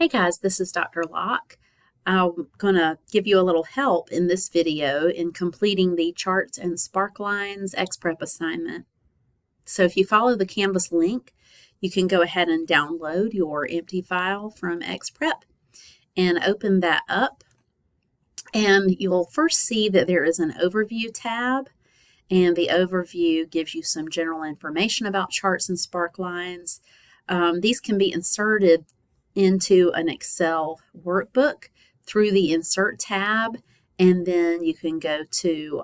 Hey guys, this is Dr. Locke. I'm going to give you a little help in this video in completing the Charts and Sparklines ExPrep assignment. So if you follow the Canvas link, you can go ahead and download your empty file from ExPrep and open that up. And you'll first see that there is an overview tab, and the overview gives you some general information about Charts and Sparklines. These can be inserted into an Excel workbook through the Insert tab, and then you can go to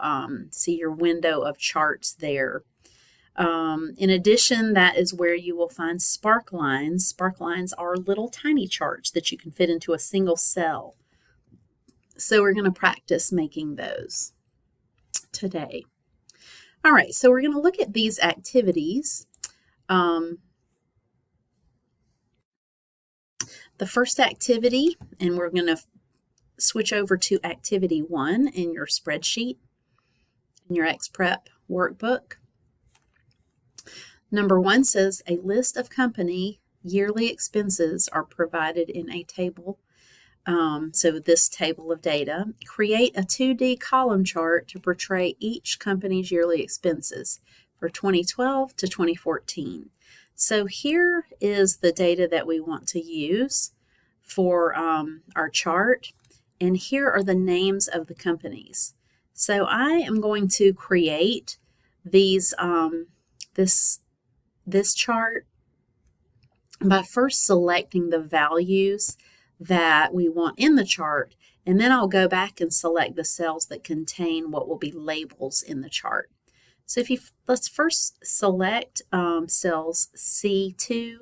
see your window of charts there. In addition, that is where you will find Sparklines. Sparklines are little tiny charts that you can fit into a single cell. So we're going to practice making those today. All right, so we're going to look at these activities. The first activity, and we're going to switch over to activity 1 in your spreadsheet, in your ExPrep workbook. Number 1 says a list of company yearly expenses are provided in a table. So this table of data, create a 2D column chart to portray each company's yearly expenses for 2012 to 2014. So here is the data that we want to use for our chart, and here are the names of the companies. So I am going to create these this chart by first selecting the values that we want in the chart, and then I'll go back and select the cells that contain what will be labels in the chart. So let's first select cells C2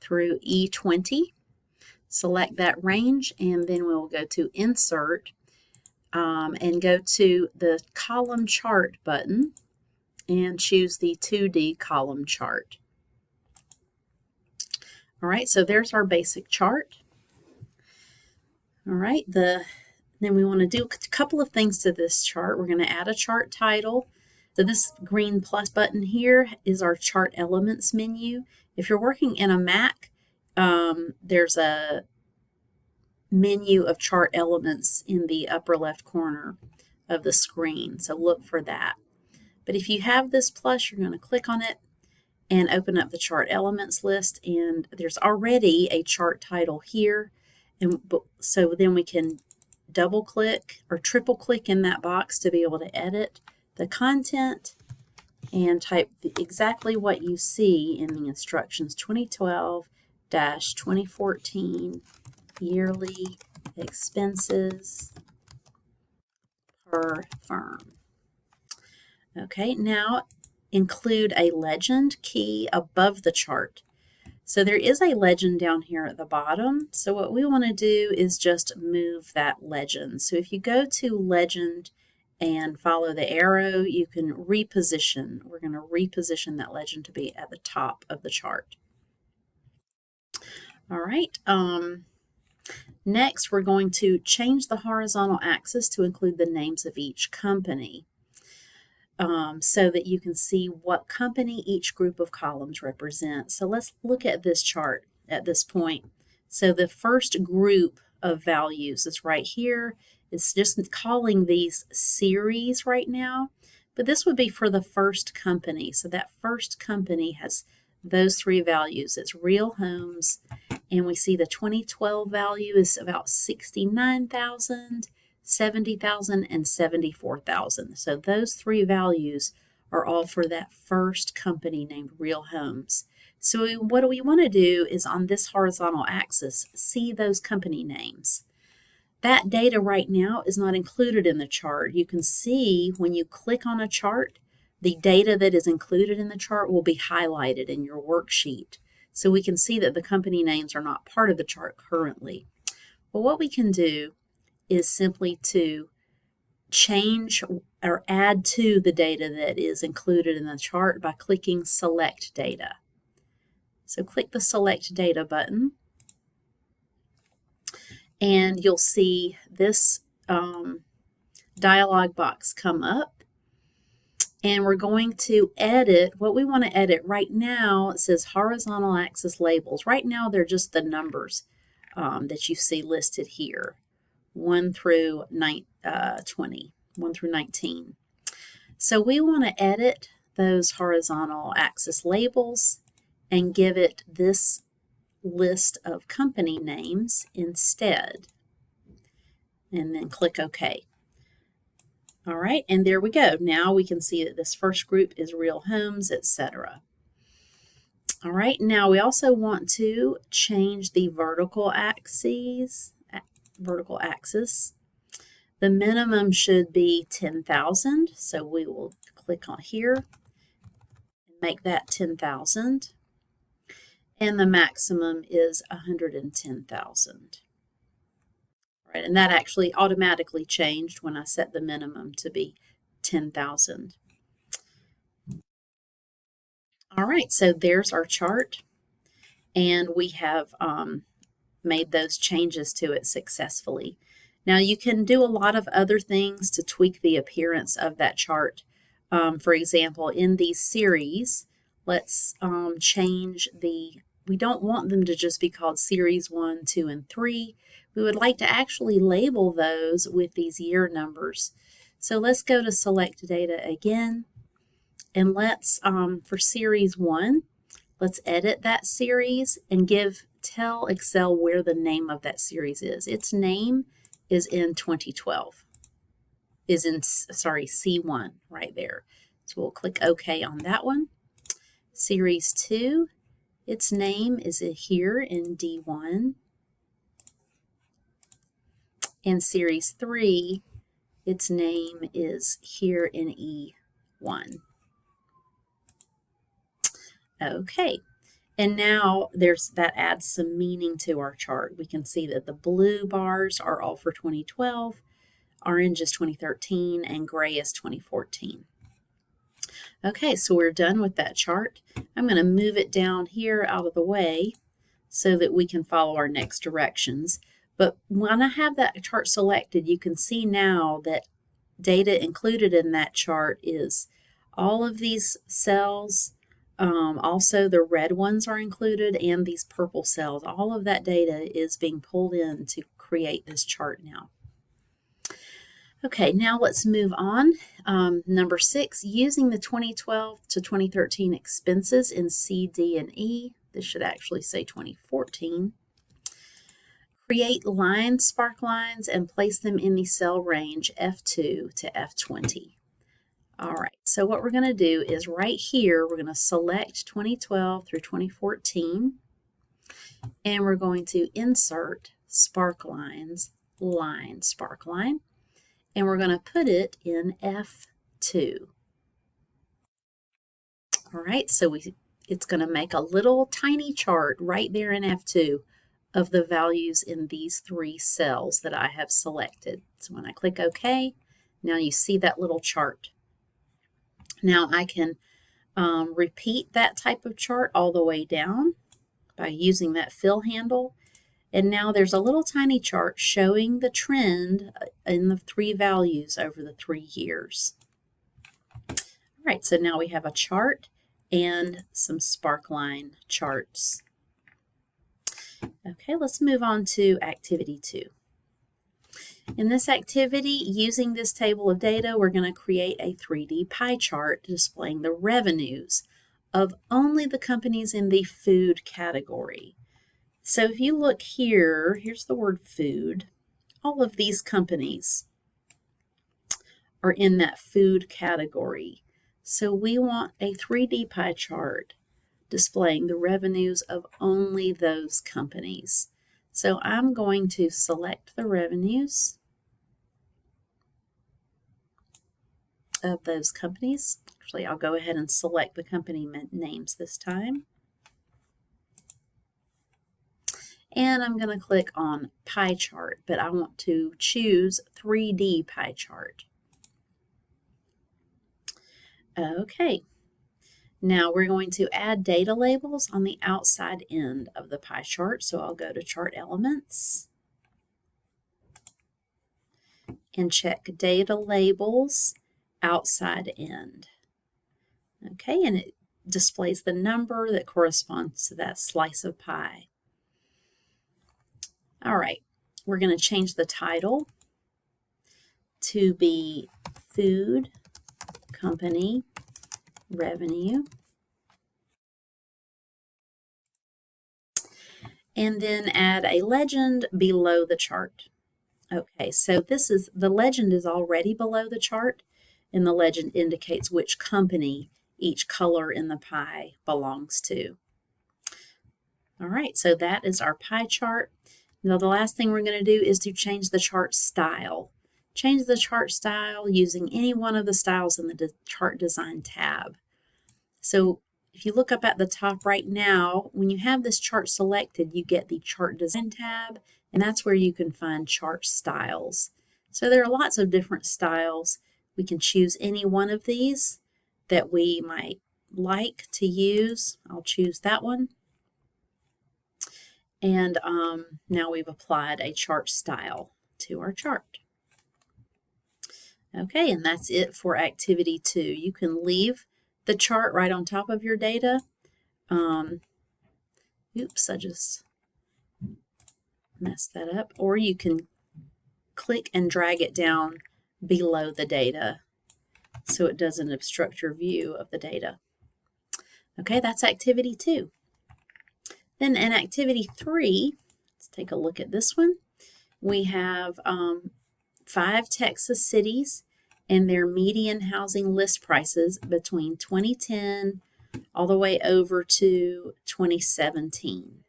through E20, select that range, and then we'll go to Insert and go to the Column Chart button and choose the 2D column chart. All right, so there's our basic chart. All right, then we want to do a couple of things to this chart. We're going to add a chart title. So this green plus button here is our chart elements menu. If you're working in a Mac, there's a menu of chart elements in the upper left corner of the screen, so look for that. But if you have this plus, you're going to click on it and open up the chart elements list, and there's already a chart title here. And so then we can double click or triple click in that box to be able to edit the content and type exactly what you see in the instructions, 2012-2014 yearly expenses per firm. Okay, now include a legend key above the chart. So there is a legend down here at the bottom. So what we want to do is just move that legend. So if you go to legend and follow the arrow, you can reposition. We're going to reposition that legend to be at the top of the chart. All right. Next, we're going to change the horizontal axis to include the names of each company. So that you can see what company each group of columns represents. So let's look at this chart at this point. So the first group of values is right here. It's just calling these series right now, but this would be for the first company. So that first company has those 3 values. It's Real Homes, and we see the 2012 value is about 69,000. 70,000 and 74,000. So those 3 values are all for that first company named Real Homes. So what we want to do is on this horizontal axis, see those company names. That data right now is not included in the chart. You can see when you click on a chart, the data that is included in the chart will be highlighted in your worksheet. So we can see that the company names are not part of the chart currently. Well, what we can do is simply to change or add to the data that is included in the chart by clicking Select Data. So click the Select Data button, and you'll see this dialog box come up, and we're going to edit what we want to edit right now. It says horizontal axis labels. Right now they're just the numbers. that you see listed here, 1 through 20, 1 through 19. So we want to edit those horizontal axis labels and give it this list of company names instead. And then click OK. All right, and there we go. Now we can see that this first group is real homes, etc. All right, now we also want to change the vertical axis. The minimum should be 10,000, so we will click on here and make that 10,000. And the maximum is 110,000. Right, and that actually automatically changed when I set the minimum to be 10,000. All right, so there's our chart, and we have made those changes to it successfully. Now you can do a lot of other things to tweak the appearance of that chart. For example, in these series, let's change we don't want them to just be called series 1, 2, and 3. We would like to actually label those with these year numbers. So let's go to select data again, and let's, for series 1, let's edit that series and tell Excel where the name of that series is. Its name is in 2012, C1 right there. So we'll click OK on that one. Series 2, its name is here in D1. And series 3, its name is here in E1. Okay, and now that adds some meaning to our chart. We can see that the blue bars are all for 2012, orange is 2013, and gray is 2014. Okay, so we're done with that chart. I'm going to move it down here out of the way so that we can follow our next directions. But when I have that chart selected, you can see now that data included in that chart is all of these cells. Also, the red ones are included, and these purple cells. All of that data is being pulled in to create this chart now. Okay, now let's move on. Number 6, using the 2012 to 2013 expenses in C, D, and E. This should actually say 2014. Create line sparklines and place them in the cell range F2 to F20. All right, so what we're going to do is right here, we're going to select 2012 through 2014, and we're going to insert sparklines, line sparkline, and we're going to put it in F2. All right, so it's going to make a little tiny chart right there in F2 of the values in these 3 cells that I have selected. So when I click OK, now you see that little chart. Now I can repeat that type of chart all the way down by using that fill handle. And now there's a little tiny chart showing the trend in the 3 values over the 3 years. All right, so now we have a chart and some sparkline charts. Okay, let's move on to activity 2. In this activity, using this table of data, we're going to create a 3D pie chart displaying the revenues of only the companies in the food category. So if you look here, here's the word food. All of these companies are in that food category. So we want a 3D pie chart displaying the revenues of only those companies. So I'm going to select the revenues of those companies. Actually, I'll go ahead and select the company names this time. And I'm going to click on pie chart, but I want to choose 3D pie chart. Okay. Now we're going to add data labels on the outside end of the pie chart. So I'll go to Chart Elements and check Data Labels Outside End. Okay, and it displays the number that corresponds to that slice of pie. All right, we're going to change the title to be Food Company Revenue. And then add a legend below the chart. Okay, so the legend is already below the chart, and the legend indicates which company each color in the pie belongs to. All right, so that is our pie chart. Now the last thing we're going to do is to change the chart style. Change the chart style using any one of the styles in the chart design tab. So if you look up at the top right now, when you have this chart selected, you get the chart design tab, and that's where you can find chart styles. So there are lots of different styles. We can choose any one of these that we might like to use. I'll choose that one. And now we've applied a chart style to our chart. Okay, and that's it for activity 2. You can leave the chart right on top of your data. Oops, I just messed that up. Or you can click and drag it down below the data so it doesn't obstruct your view of the data. Okay, that's activity 2. Then in activity 3, let's take a look at this one. We have 5 Texas cities and their median housing list prices between 2010 all the way over to 2017.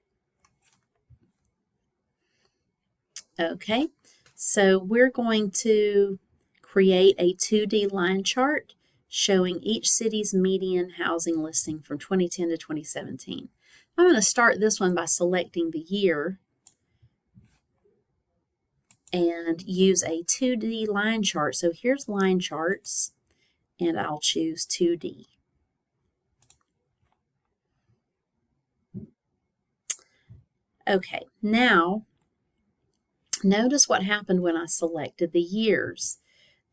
Okay, so we're going to create a 2D line chart showing each city's median housing listing from 2010 to 2017. I'm going to start this one by selecting the year and use a 2D line chart. So here's line charts, and I'll choose 2D. Okay, now notice what happened when I selected the years.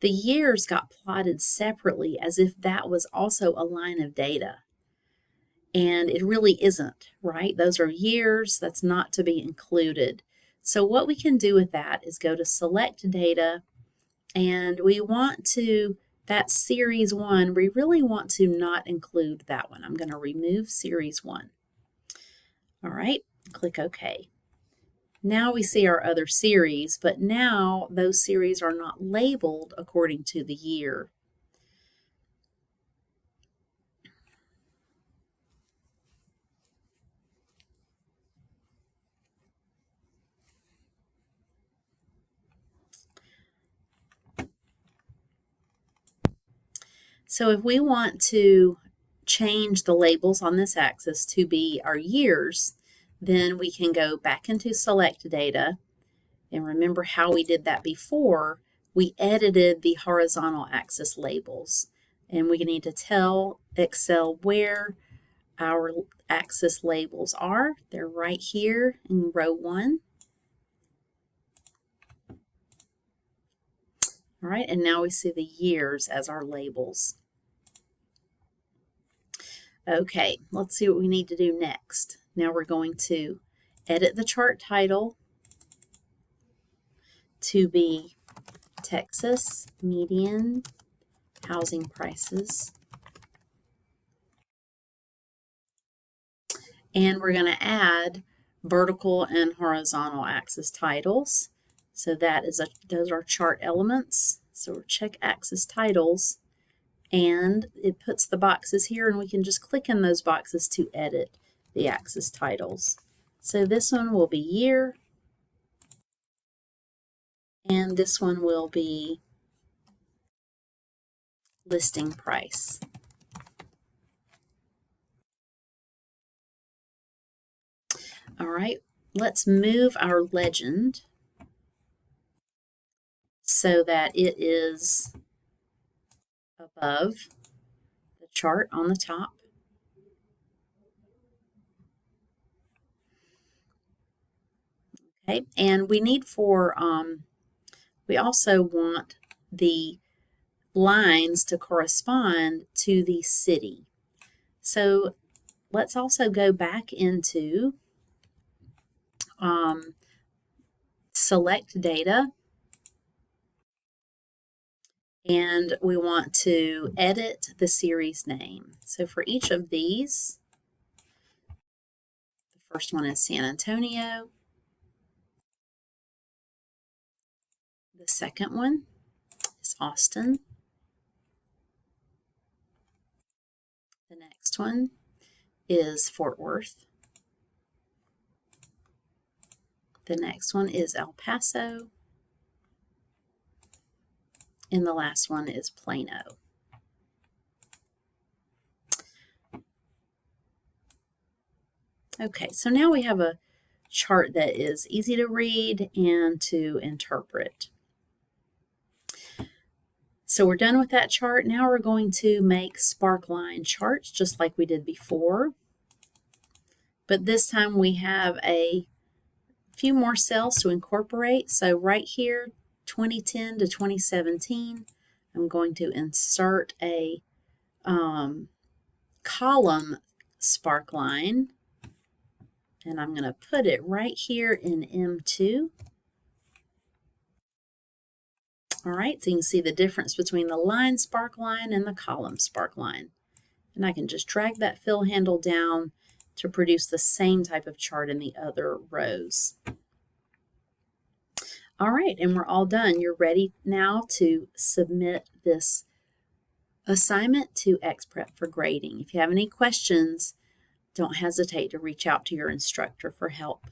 The years got plotted separately as if that was also a line of data. And it really isn't, right? Those are years, that's not to be included. So what we can do with that is go to Select Data, and we want to, that Series 1, we really want to not include that one. I'm going to remove Series 1. All right, click OK. Now we see our other series, but now those series are not labeled according to the year. So if we want to change the labels on this axis to be our years, then we can go back into Select Data. And remember how we did that before. We edited the horizontal axis labels. And we need to tell Excel where our axis labels are. They're right here in row 1. All right, and now we see the years as our labels. Okay, let's see what we need to do next. Now we're going to edit the chart title to be Texas Median Housing Prices. And we're going to add vertical and horizontal axis titles. So those are chart elements. So we'll check axis titles, and it puts the boxes here, and we can just click in those boxes to edit the axis titles. So this one will be year, and this one will be listing price. All right, let's move our legend so that it is above the chart on the top. Okay, and we need we also want the lines to correspond to the city. So let's also go back into select data, and we want to edit the series name. So for each of these, the first one is San Antonio. The second one is Austin. The next one is Fort Worth. The next one is El Paso. And the last one is Plano. Okay, so now we have a chart that is easy to read and to interpret. So we're done with that chart. Now we're going to make sparkline charts just like we did before. But this time we have a few more cells to incorporate. So right here, 2010 to 2017, I'm going to insert a column sparkline, and I'm going to put it right here in M2. All right, so you can see the difference between the line sparkline and the column sparkline. And I can just drag that fill handle down to produce the same type of chart in the other rows. All right, and we're all done. You're ready now to submit this assignment to ExPrep for grading. If you have any questions, don't hesitate to reach out to your instructor for help.